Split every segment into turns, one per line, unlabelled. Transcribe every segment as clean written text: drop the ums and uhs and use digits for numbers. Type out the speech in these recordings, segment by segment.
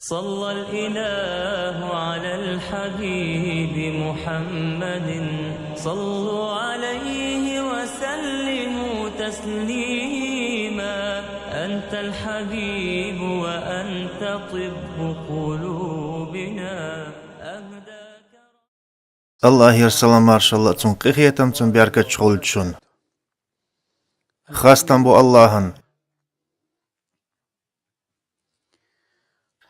صلى الإله على الحبيب محمد صلوا عليه وسلموا تسليما أنت الحبيب وأنت طب قلوبنا أهداك
الله يرسل مارشالله تون قيخيتم تون بياركت شغلتشون خاستم بو اللهن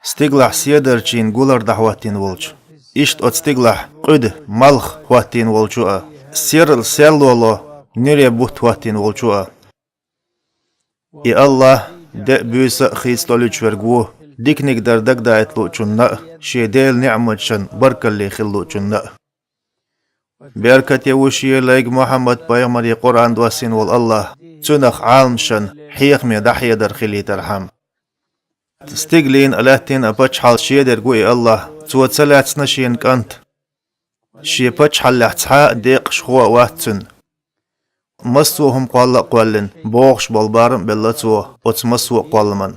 ستيغلح سيدرچين گولر دحواتين ولچ اشت ات ستيغلح قد مالخ واتين ولچو سيرل سيلولو نيري بوت واتين ولچو اي الله د بيس خيستولچ ورغو ديكنيك دردك دايتلو چنا شيدل نعمتشن بركلي خلو چنا بركت يوشي لايق محمد بايغمر قرآن دواسين والله تنخ عالمشن حيق مي دحيا در خلي ترحم تستيغلين ألاتين أبتش حال شيدر قوي الله توتسلاتنا شين كانت شي بتش حال لحتحا ديق شخوا واتسن مصوهم قوالا قوالن بوغش بالبارم بلاتو وتمصو قوالمن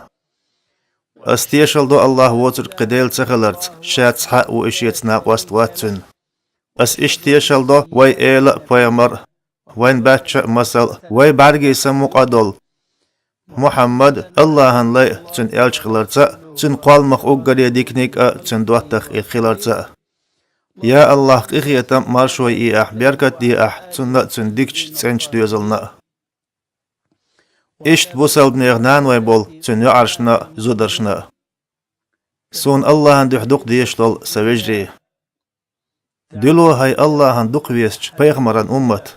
استيشل دو الله وتر قديل تخلرت شاتحا وإشيت ناقوست واتسن اس اشتيشل دو وي إيلا بايمر وين باتش مسل وي بارغي سمو قدول محمد الله لاي تن الچ خلرتا تن قالمخ اوغري ديكنيك تن دواتخ الخلرتا يا الله قيخيتم مارشوي اي اح بيركت دي اح تن ديكچ تنچ دوزلنا اشت بوسل بنيغنان وي بول تن يعرشنا زودرشنا سون الله دحدق ديشتول سوجري دلو هاي الله دق ويسچ پیغمبران امت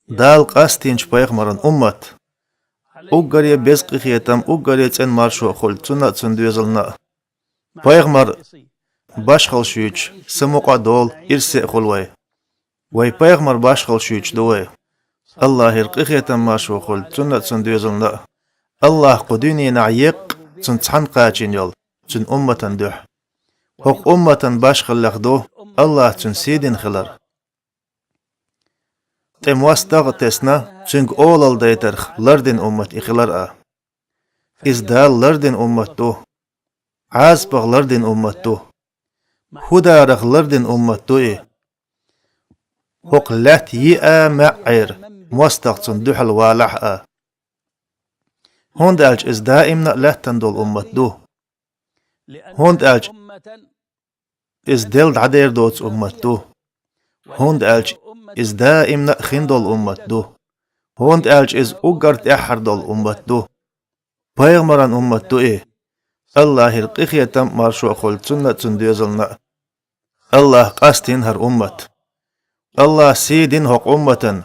دال قاستينچ پیغمبران امت اوغري بزق خيتم اوغري تن مارشو خل تنا تن دوزلنا پیغمبر باشخل شوچ سموقا دول ارسي خلوي وي پیغمبر باشخل شوچ دوي الله القخيتم مارشو خل تنا تن دوزلنا الله قديني نعيق تن تحن قاچين يول تن امتن دوح حق امتن باشخل لخدو الله تن سيدين خلر تم واستغ تسنا چنگ اولال ديترخ لردن امت اخلر ازدال لردن امتو عازبغ لردن امتو هدارخ لردن امتو حق لات يئا معير مواستغ تن دوحل والح هوند الج از دائمنا لاتن دول امتو هوند الج از دلد عدير دوتس امتو هوند الج از دائمنا خندول امتو هوند الج از اوغرت احر دول امتو پیغمبران امتو الله القخيتم مارشو خل سنة تنديزلنا الله قاستين هر امت الله سيدين هق امتن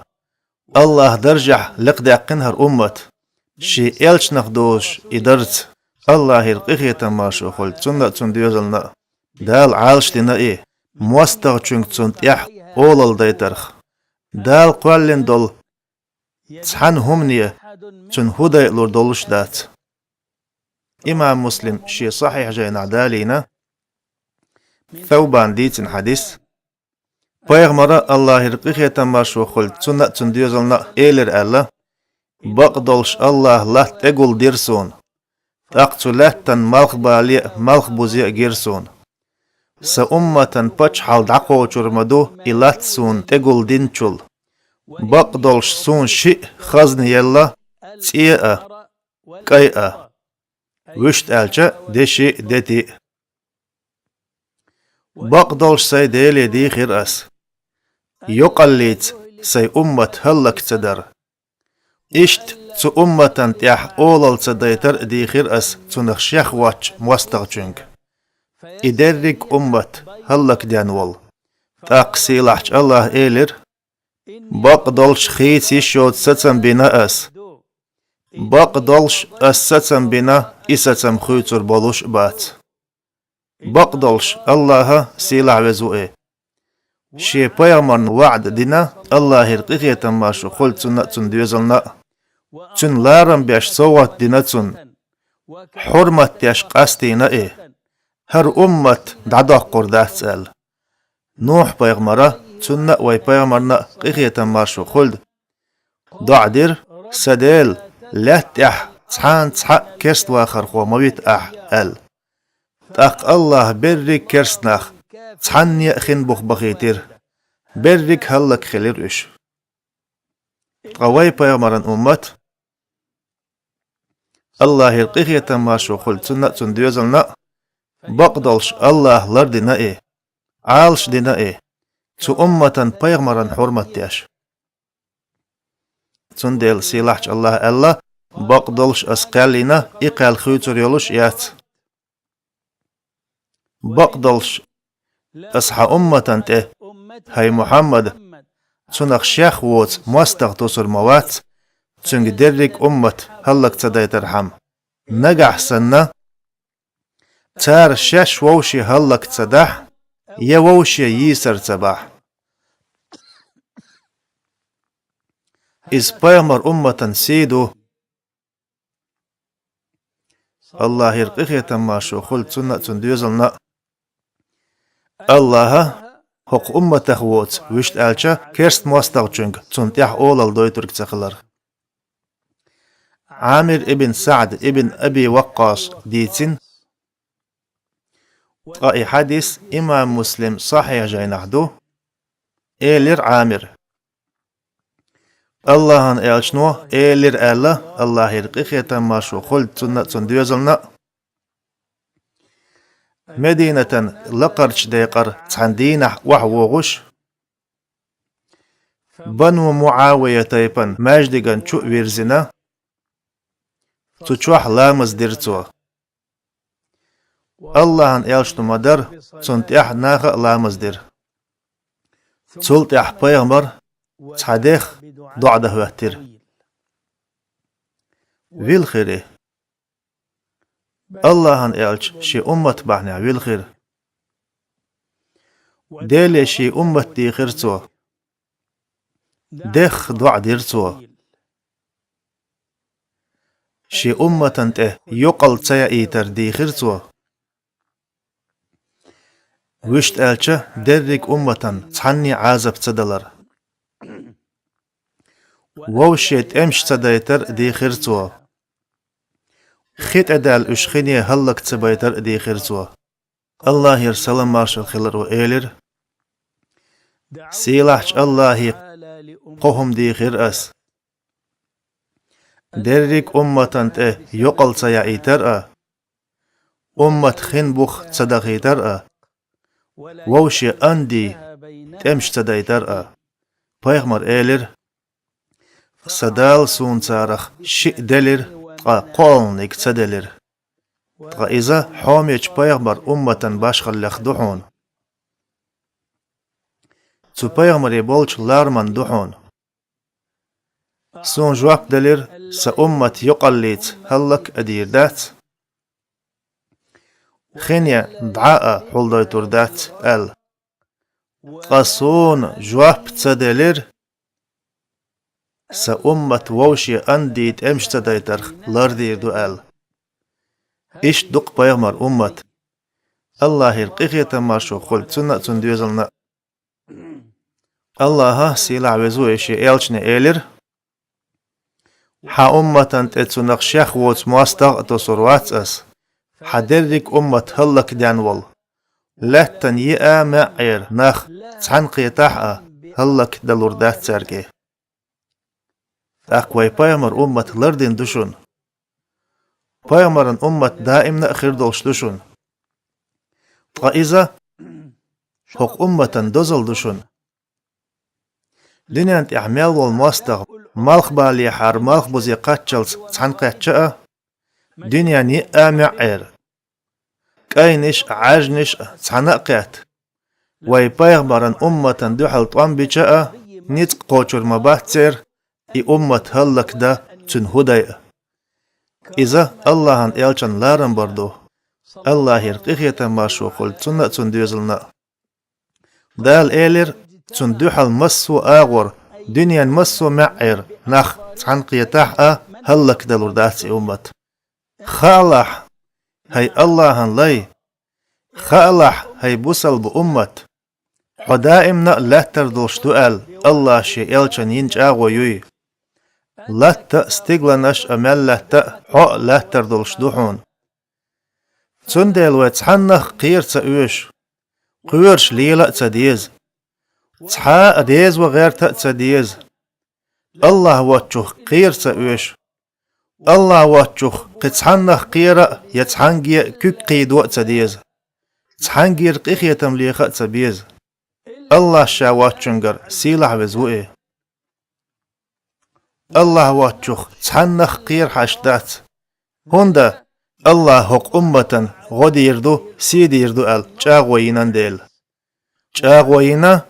الله درجح لقداقين هر امت شي الش نخدوش ادرت الله القخيتم مارشو خل سنة تنديزلنا دال عالشتنا موستغ چونك تسنت يح اولال ديترخ دال قوالين دول تحن همنية چون هدى لور دولش دات إمام مسلم شي صحيح جاي نعدالينا ثوبان ديتن حديث پیغمبر الله رقيخية مارشو خلت سنة تنديوزلنا إيلر ألا بقدولش الله لا تقول ديرسون تقتو لاتن مالخ بالي مالخ بوزي جيرسون سأمة بچ حال دعقو چرمدو إلاتسون تقول دينچول بقدولش سون شيء خزن يلا تيئة كيئة وشت ألچا دشي دتي بقدولش سي ديلي دي خير أس يقليت سي أمة هلك تدر إشت تو أمة تيح أولال تديتر دي خير أس تنخ شيخ واتش موستغچنك إدرك أمة هلك دانوال تاقسي لحج الله إيلر بقدولش خيت يشوت ستم بنا أس بقدولش أستم بنا إستم خيتر بولوش بات بقدولش الله سيلع وزوئي شي بيامن وعد دينا الله القيقية ماشو قلت سنة تنديوزلنا تن لارم بيش صوت دينا تن حرمت يش قاستينا هر أمة دعدا قردات سأل نوح بيغمرة تن وي بيغمرنا قيقية ماشو قلت دعدر سديل لا تح تحان تحق كست واخر خو مويت ال تاق الله برك كرسناخ تحني خن بخ بخيتر برك هلك خلير إش قوي بيامرن أمت الله يرقيه تماشو خل سنة سنديوزلنا بقدلش الله لردنا إيه عالش دنا إيه تو أمة بيامرن حرمتياش سنديل سيلاحش الله بقدلش أسقالينا إقال خيوتر يولش يات بقدلش أصحى أمة إيه هاي محمد سنخ شيخ ووت مستغ توصل موات سنگ درك أمت هلك تداي ترحم نجح سنة تار شش ووشي هلك تدح يا ووشي يسر تباح إز بيامر أمة سيدو الله يرقيه تماشو خل سنة تنديوزلنا الله هق أمة خوت وشت ألشا كرست مستغ چنگ تنتيح أولال دويترك تخلر عامر ابن سعد ابن أبي وقاص ديتين قائي حديث إمام مسلم صحيح جاي نحدو إيلر عامر الله هن إلشنو إيلر الله يرقيه تماشو خل سنة تنديوزلنا مدينة لقرش ديقر تحندينح وحوغش بنو معاوية تيبن ماجدقن چو ويرزنا تشوح لامز ديرتو الله ان إلشتو مدر تنتيح ناخ لامز دير تلتيح بيغمر تحديخ دعده واتر ويل خيري الله ان إلش شي أمت بحنا ويل خير ديلي شي أمت دي خيرتو ديخ دع ديرتو شي أمة انت يقل تيا إيتر دي خيرتو وشت ألشا درك أمة تحني عازب تدلر ووشيت امش تدايتر دي خيرتو خيت أدال أشخيني هلك تبايتر دي خيرتو الله يرسل مارشل خلر وإيلر سيلاحش الله قهم دي خير أس درك أمة انت يقل تيا إيتر أمة خين بوخ تصدقيتر ووشي أندي تمش تدايتر بايغمر إيلر صدال سون تارخ شئ دلر قولنك تدلر إذا حوميش بايغمر أمة باشخل لخدحون تو بايغمر يبولش لارمن دحون سون جواب دلر سأمة يقليت هلك أدير دات خينيا دعاء حول دات قصون جواب تدلر سأمة ووشي أنديت امش تدايتر لاردير دو إيش دق بايغمر أمة الله يرقيه تماشو خل سنة تنديوزلنا الله سيلع وزو إيشي إلشني إيلر حا أمة تتسنق شيخ ووت مواستغ تصروات أس حدرك أمة هلك دانول لا تنيئة معير ناخ تحنقي تحقى هلك دلوردات ساركي أقوي بايمر أمة لردين دشون بايمرن أمة دائم نأخر دولش دشون إذا حق أمة دزل دشون دنيا انت اعمال والمواستغ مالخ بالي حار مالخ بوزي قاتشلس تحنقي تشاء دنيا نيئة معير كاينش عاجنش تحنقيت واي بايغمرن أمة دوحل طوان بيشاء نيتق قوشور مباهتير إي أمة هلك دا تنهداي إذا الله ان إلشان لارن بردو الله يرقيه تماشو قل تنة تنديوزلنا دال إيلر تندوحل مسو آغور دنيا مسو معير ناخ تحنقية تحقى هلك دالور داتي أمة خالح هاي الله ان لي خالح هاي بوصل بأمة حدائمنا لا تردوش دؤال الله شي إلشان ينج آغو يوي لا تستيقلناش أمال لا حق لا تردوش دوحون تندل وتحنخ قير تأوش قيرش ليلة تديز تحا ديز وغير تديز الله واتشوخ قير تأوش الله واتشوخ قتحنخ قيرة يتحنجي كيك قيدو تديز تحنجير قيخي تمليخة تبيز الله شاواتشنجر سيلح وزوئي الله واتشوخ تحنخ قير حشدات هوندا الله هق أمة غدي يردو سيدي يردو چاغوينان ديل چاغوينا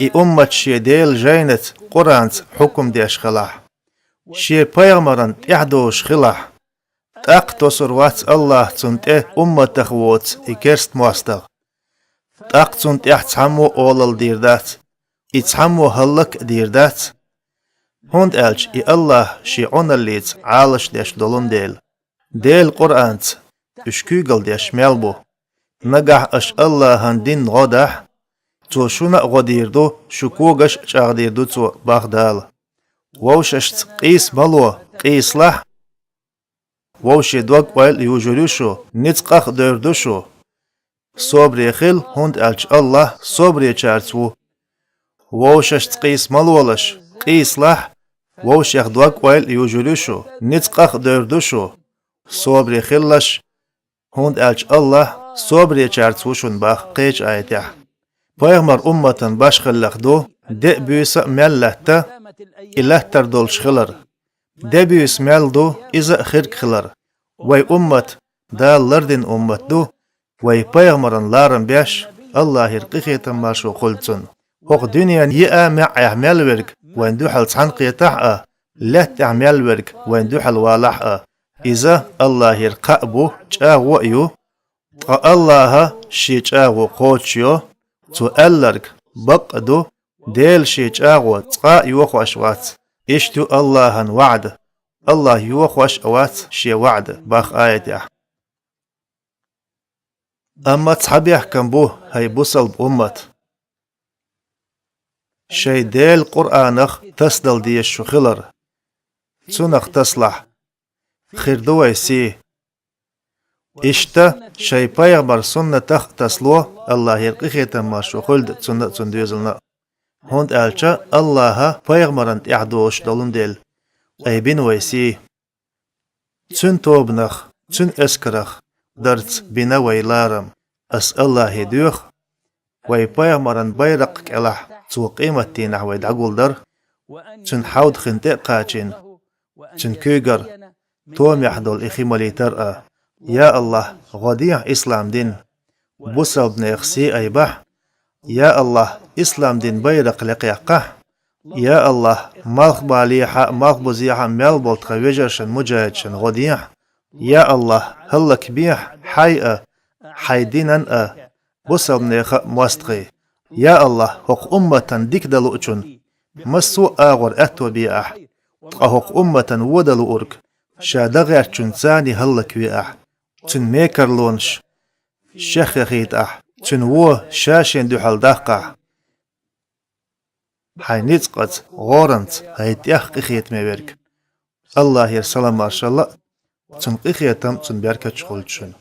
اي أمة شي ديل جاينت قرانت حكم ديش خلاح شي پیغمران تحدوش خلاح تاق تصر وات الله تنت أمة تخوت اي كرست مواستغ تاق تنت احتحمو أولل ديردات اي تحمو هلك ديردات هوند ألج اي الله شي عناليت عالش ديش دولون ديل قرآن اشكيغل ديش ميلبو نجح اش الله هندين غدح تو شونا غديردو شكوغش چاغديردو تو باغدال ووشش قيس ملو قيس لح ووشي دوغ ويل يوجريشو نتقخ دردوشو صبري خل هند ألج الله صبري چارتو ووشش قيس ملولش قيس لح ووشيخ دوغ ويل يوجريشو نتقخ دردوشو صبري خلش هند ألج الله صبري چارتوشون باخ قيج آيتيح پیغمبر أمتن باش خلق دو دي بيوس ملتا إله تردولش خلر دي بيوس مل دو إذا خرق خلر وي أمت دا لردن أمت دو وي پیغمبرن لارن بيش الله يرقخيتن ماشو قلتن هوق دنيا يأ مع يعمل ورق وين دوحل تحنقيتح لا تعمل ورق وين دوحل والح إذا الله يرقبو چاغوئيو الله شي چاغو قوچيو تو ألرق بقدو ديل شي چاغو تقا يوخوش وات إشتو اللهن وعد الله يوخوش وات شي وعد باخ آية أما تصحبيح كنبو هاي بوصل بأمت شي ديل قرآنخ تسدل ديش شو خلر تسونخ تصلح خيردوي سي إشتا شي پیغمبر سنة تخ تسلو الله يرقخيتا ما شو خلد سنة سندوزلنا هند ألچا الله پیغمران تحدوش دولن ديل أي بين ويسي تسن توبنخ تسن اسكرخ درت بنا ويلارم أس الله يدوخ وي پیغمران بيرق كلاح تو قيمتي نحو دعقول در تسن حود خنتق قاچين تسن كيغر توم يحدول إخي مليتر يا الله غديع إسلام دين بوسر بن إخسي أيبح يا الله إسلام دين بيرق لقيقه يا الله مالخ باليحة مالخ بزيحة مال بولت خويجرشن مجاهدشن غديع يا الله هلك بيح حيئة حيدينن بوسر بن إخ مواستغي يا الله هق أمة ديك دلوچن مسو آغر أتو بيح هق أمة ودلو أرك شادغير چنساني هلك ويأح تن ميكر لونش شخ خيت تن وو شاشين دو حل دقع حي نتقت غورنت هيت يحق خيت ميبرك الله يرسلام ما شاء الله تن قيتم تن بيركة شغلتشن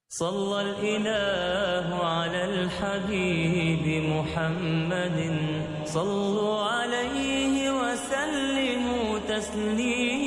صلى الإله على الحبيب محمد صلوا عليه وسلموا تسليما